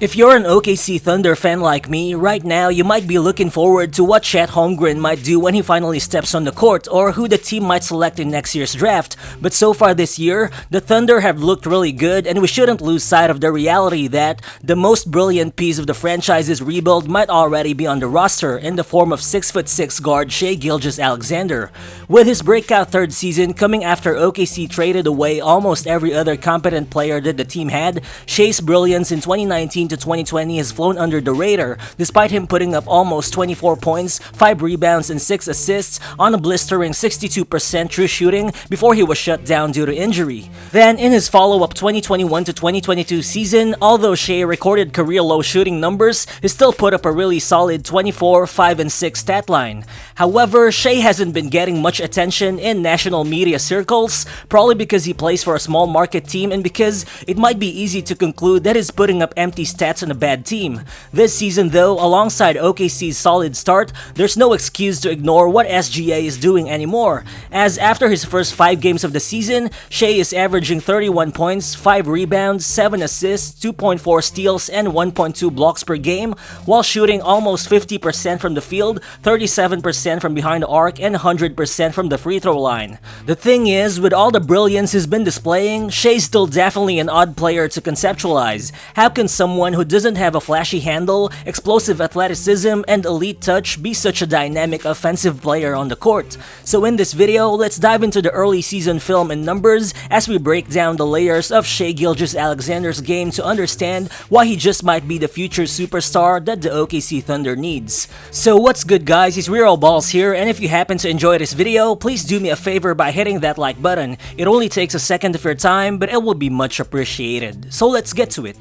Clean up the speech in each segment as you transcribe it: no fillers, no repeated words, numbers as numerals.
If you're an OKC Thunder fan like me, right now you might be looking forward to what Chat Holmgren might do when he finally steps on the court or who the team might select in next year's draft. But so far this year, the Thunder have looked really good and we shouldn't lose sight of the reality that the most brilliant piece of the franchise's rebuild might already be on the roster in the form of 6'6" guard Shai Gilgeous-Alexander. With his breakout third season coming after OKC traded away almost every other competent player that the team had, Shai's brilliance in 2019 to 2020 has flown under the radar, despite him putting up almost 24 points, 5 rebounds, and 6 assists on a blistering 62% true shooting before he was shut down due to injury. Then, in his follow-up 2021 to 2022 season, although Shai recorded career-low shooting numbers, he still put up a really solid 24, 5, and 6 stat line. However, Shai hasn't been getting much attention in national media circles, probably because he plays for a small market team and because it might be easy to conclude that he's putting up empty stats on a bad team. This season though, alongside OKC's solid start, there's no excuse to ignore what SGA is doing anymore, as after his first 5 games of the season, Shai is averaging 31 points, 5 rebounds, 7 assists, 2.4 steals, and 1.2 blocks per game, while shooting almost 50% from the field, 37% from behind the arc, and 100% from the free throw line. The thing is, with all the brilliance he's been displaying, Shai's still definitely an odd player to conceptualize. How can someone who doesn't have a flashy handle, explosive athleticism, and elite touch be such a dynamic offensive player on the court? So in this video, let's dive into the early season film and numbers as we break down the layers of Shai Gilgeous-Alexander's game to understand why he just might be the future superstar that the OKC Thunder needs. So what's good guys, it's Real Balls here, and if you happen to enjoy this video, please do me a favor by hitting that like button. It only takes a second of your time, but it will be much appreciated. So let's get to it.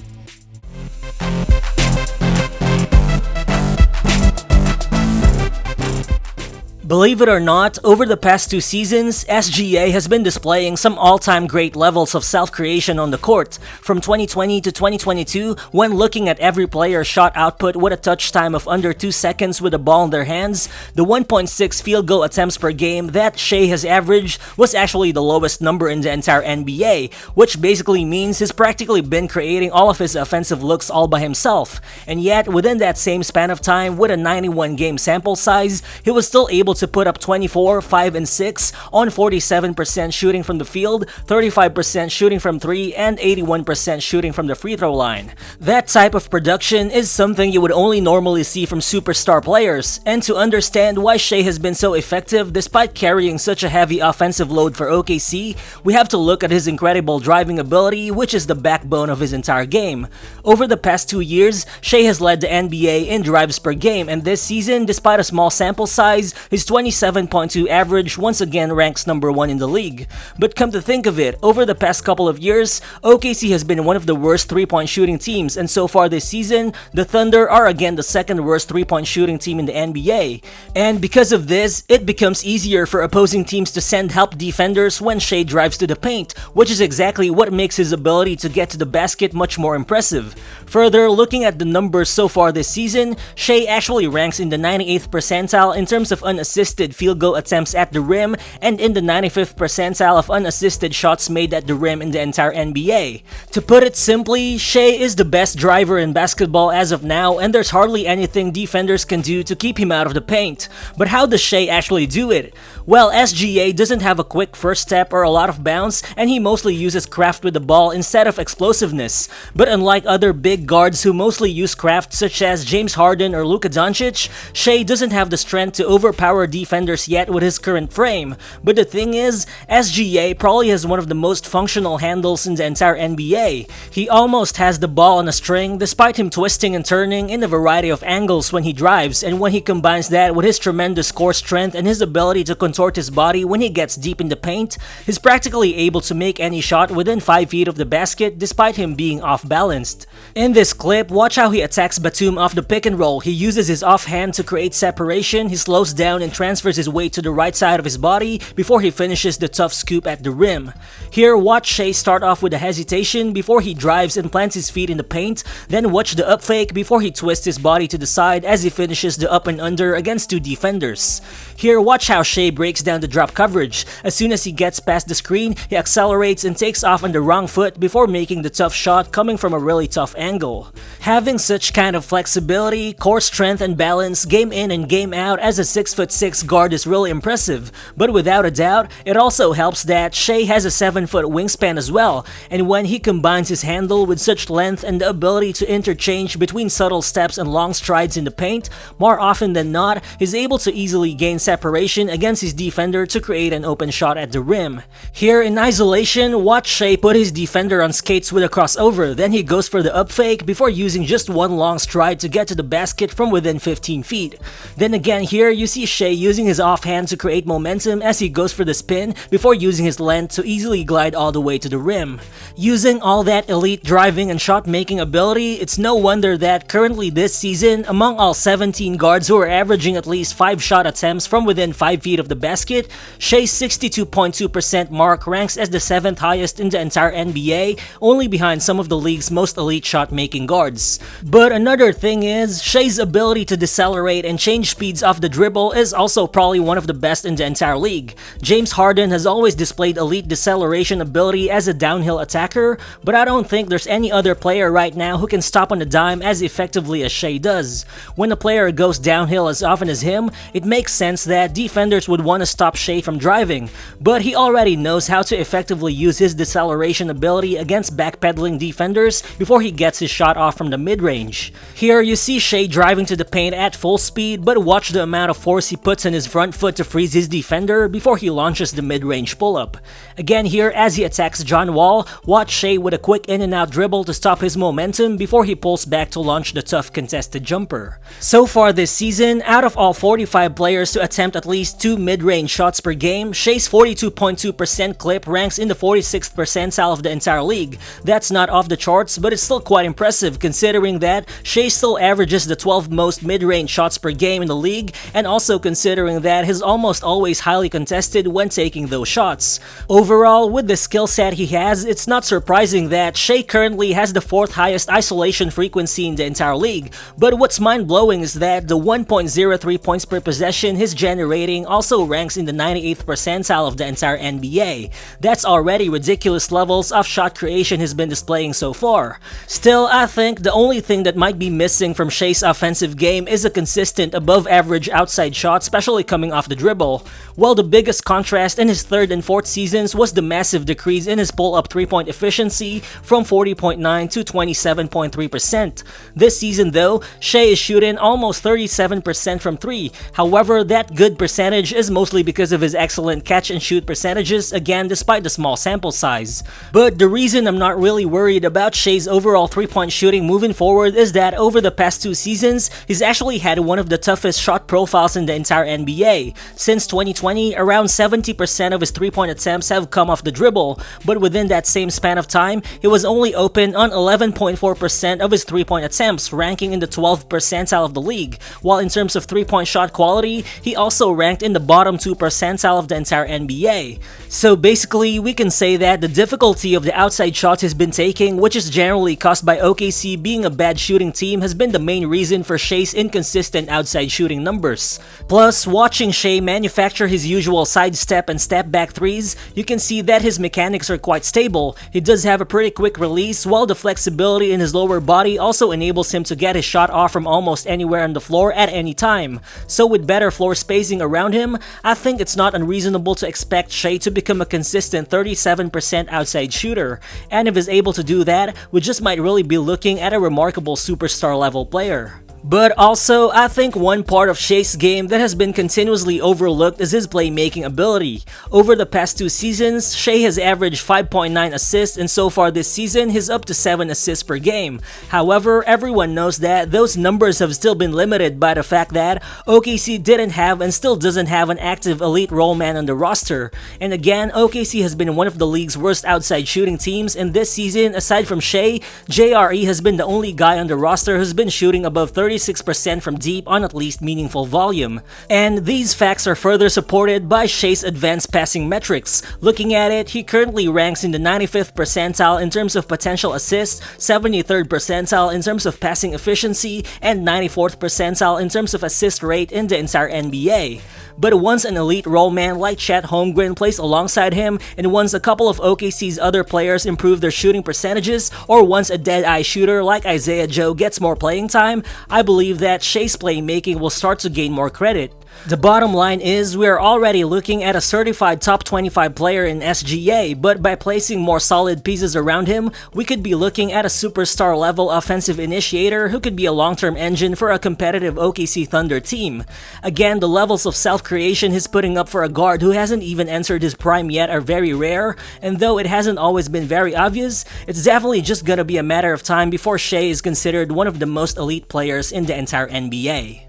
Believe it or not, over the past 2 seasons, SGA has been displaying some all-time great levels of self-creation on the court. From 2020 to 2022, when looking at every player's shot output with a touch time of under 2 seconds with the ball in their hands, the 1.6 field goal attempts per game that Shai has averaged was actually the lowest number in the entire NBA, which basically means he's practically been creating all of his offensive looks all by himself. And yet, within that same span of time, with a 91-game sample size, he was still able to put up 24, 5, and 6 on 47% shooting from the field, 35% shooting from 3, and 81% shooting from the free throw line. That type of production is something you would only normally see from superstar players, and to understand why Shai has been so effective despite carrying such a heavy offensive load for OKC, we have to look at his incredible driving ability, which is the backbone of his entire game. Over the past 2 years, Shai has led the NBA in drives per game, and this season, despite a small sample size, his 27.2 average once again ranks number 1 in the league. But come to think of it, over the past couple of years, OKC has been one of the worst 3-point shooting teams, and so far this season, the Thunder are again the second worst 3-point shooting team in the NBA. And because of this, it becomes easier for opposing teams to send help defenders when Shai drives to the paint, which is exactly what makes his ability to get to the basket much more impressive. Further, looking at the numbers so far this season, Shai actually ranks in the 98th percentile in terms of unassisted field goal attempts at the rim and in the 95th percentile of unassisted shots made at the rim in the entire NBA. To put it simply, Shai is the best driver in basketball as of now, and there's hardly anything defenders can do to keep him out of the paint. But how does Shai actually do it? Well, SGA doesn't have a quick first step or a lot of bounce, and he mostly uses craft with the ball instead of explosiveness. But unlike other big guards who mostly use craft such as James Harden or Luka Doncic, Shai doesn't have the strength to overpower defenders yet with his current frame. But the thing is, SGA probably has one of the most functional handles in the entire NBA. He almost has the ball on a string despite him twisting and turning in a variety of angles when he drives, and when he combines that with his tremendous core strength and his ability to contort his body when he gets deep in the paint, he's practically able to make any shot within 5 feet of the basket despite him being off-balanced. In this clip, watch how he attacks Batum off the pick and roll. He uses his offhand to create separation, he slows down and transfers his weight to the right side of his body before he finishes the tough scoop at the rim. Here, watch Shai start off with a hesitation before he drives and plants his feet in the paint, then watch the up fake before he twists his body to the side as he finishes the up and under against two defenders. Here, watch how Shai breaks down the drop coverage. As soon as he gets past the screen, he accelerates and takes off on the wrong foot before making the tough shot coming from a really tough angle. Having such kind of flexibility, core strength, and balance game in and game out as a 6'6" guard is really impressive, but without a doubt, it also helps that Shai has a 7-foot wingspan as well, and when he combines his handle with such length and the ability to interchange between subtle steps and long strides in the paint, more often than not, he's able to easily gain separation against his defender to create an open shot at the rim. Here in isolation, watch Shai put his defender on skates with a crossover, then he goes for the up fake before using just one long stride to get to the basket from within 15 feet. Then again here, you see Shai using his offhand to create momentum as he goes for the spin before using his length to easily glide all the way to the rim. Using all that elite driving and shot making ability, it's no wonder that currently this season, among all 17 guards who are averaging at least 5 shot attempts from within 5 feet of the basket, Shai's 62.2% mark ranks as the 7th highest in the entire NBA, only behind some of the league's most elite shot-making guards. But another thing is, Shai's ability to decelerate and change speeds off the dribble is also probably one of the best in the entire league. James Harden has always displayed elite deceleration ability as a downhill attacker, but I don't think there's any other player right now who can stop on a dime as effectively as Shai does. When a player goes downhill as often as him, it makes sense that defenders would want to stop Shai from driving, but he already knows how to effectively use his deceleration ability against backpedaling defenders before he gets his shot off from the mid-range. Here you see Shai driving to the paint at full speed, but watch the amount of force he puts on his front foot to freeze his defender before he launches the mid-range pull-up. Again here, as he attacks John Wall, watch Shai with a quick in-and-out dribble to stop his momentum before he pulls back to launch the tough contested jumper. So far this season, out of all 45 players to attempt at least 2 mid-range shots per game, Shai's 42.2% clip ranks in the 46th percentile of the entire league. That's not off the charts, but it's still quite impressive considering that Shai still averages the 12th most mid-range shots per game in the league, and also considering that he's almost always highly contested when taking those shots. Overall, with the skill set he has, it's not surprising that Shai currently has the 4th highest isolation frequency in the entire league, but what's mind-blowing is that the 1.03 points per possession he's generating also ranks in the 98th percentile of the entire NBA. That's already ridiculous levels of shot creation he's been displaying so far. Still, I think the only thing that might be missing from Shai's offensive game is a consistent above-average outside shot, especially coming off the dribble. Well, the biggest contrast in his 3rd and 4th seasons was the massive decrease in his pull-up 3-point efficiency from 40.9 to 27.3%. This season though, Shai is shooting almost 37% from 3. However, that good percentage is mostly because of his excellent catch-and-shoot percentages, again despite the small sample size. But the reason I'm not really worried about Shai's overall 3-point shooting moving forward is that over the past 2 seasons, he's actually had one of the toughest shot profiles in the entire NBA. Since 2020, around 70% of his 3-point attempts have come off the dribble, but within that same span of time, he was only open on 11.4% of his 3-point attempts, ranking in the 12th percentile of the league, while in terms of 3-point shot quality, he also ranked in the bottom 2 percentile of the entire NBA. So basically, we can say that the difficulty of the outside shots he's been taking, which is generally caused by OKC being a bad shooting team, has been the main reason for Shai's inconsistent outside shooting numbers. Plus, watching Shai manufacture his usual sidestep and step back threes, you can see that his mechanics are quite stable. He does have a pretty quick release, while the flexibility in his lower body also enables him to get his shot off from almost anywhere on the floor at any time. So with better floor spacing around him, I think it's not unreasonable to expect Shai to become a consistent 37% outside shooter, and if he's able to do that, we just might really be looking at a remarkable superstar level player. But also, I think one part of Shai's game that has been continuously overlooked is his playmaking ability. Over the past 2 seasons, Shai has averaged 5.9 assists, and so far this season, he's up to 7 assists per game. However, everyone knows that those numbers have still been limited by the fact that OKC didn't have and still doesn't have an active elite role man on the roster. And again, OKC has been one of the league's worst outside shooting teams, and this season, aside from Shai, JRE has been the only guy on the roster who's been shooting above 30% 36% from deep on at least meaningful volume. And these facts are further supported by Shai's advanced passing metrics. Looking at it, he currently ranks in the 95th percentile in terms of potential assists, 73rd percentile in terms of passing efficiency, and 94th percentile in terms of assist rate in the entire NBA. But once an elite role man like Chat Holmgren plays alongside him, and once a couple of OKC's other players improve their shooting percentages, or once a dead-eye shooter like Isaiah Joe gets more playing time, I believe that Shai's playmaking will start to gain more credit. The bottom line is, we are already looking at a certified top 25 player in SGA, but by placing more solid pieces around him, we could be looking at a superstar level offensive initiator who could be a long-term engine for a competitive OKC Thunder team. Again, the levels of self-creation he's putting up for a guard who hasn't even entered his prime yet are very rare, and though it hasn't always been very obvious, it's definitely just gonna be a matter of time before Shai is considered one of the most elite players in the entire NBA.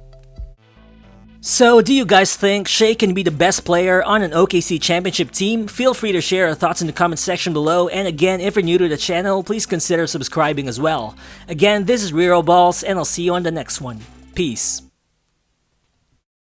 So, do you guys think Shai can be the best player on an OKC championship team? Feel free to share your thoughts in the comment section below, and again, if you're new to the channel, please consider subscribing as well. Again, this is Rero Balls, and I'll see you on the next one. Peace.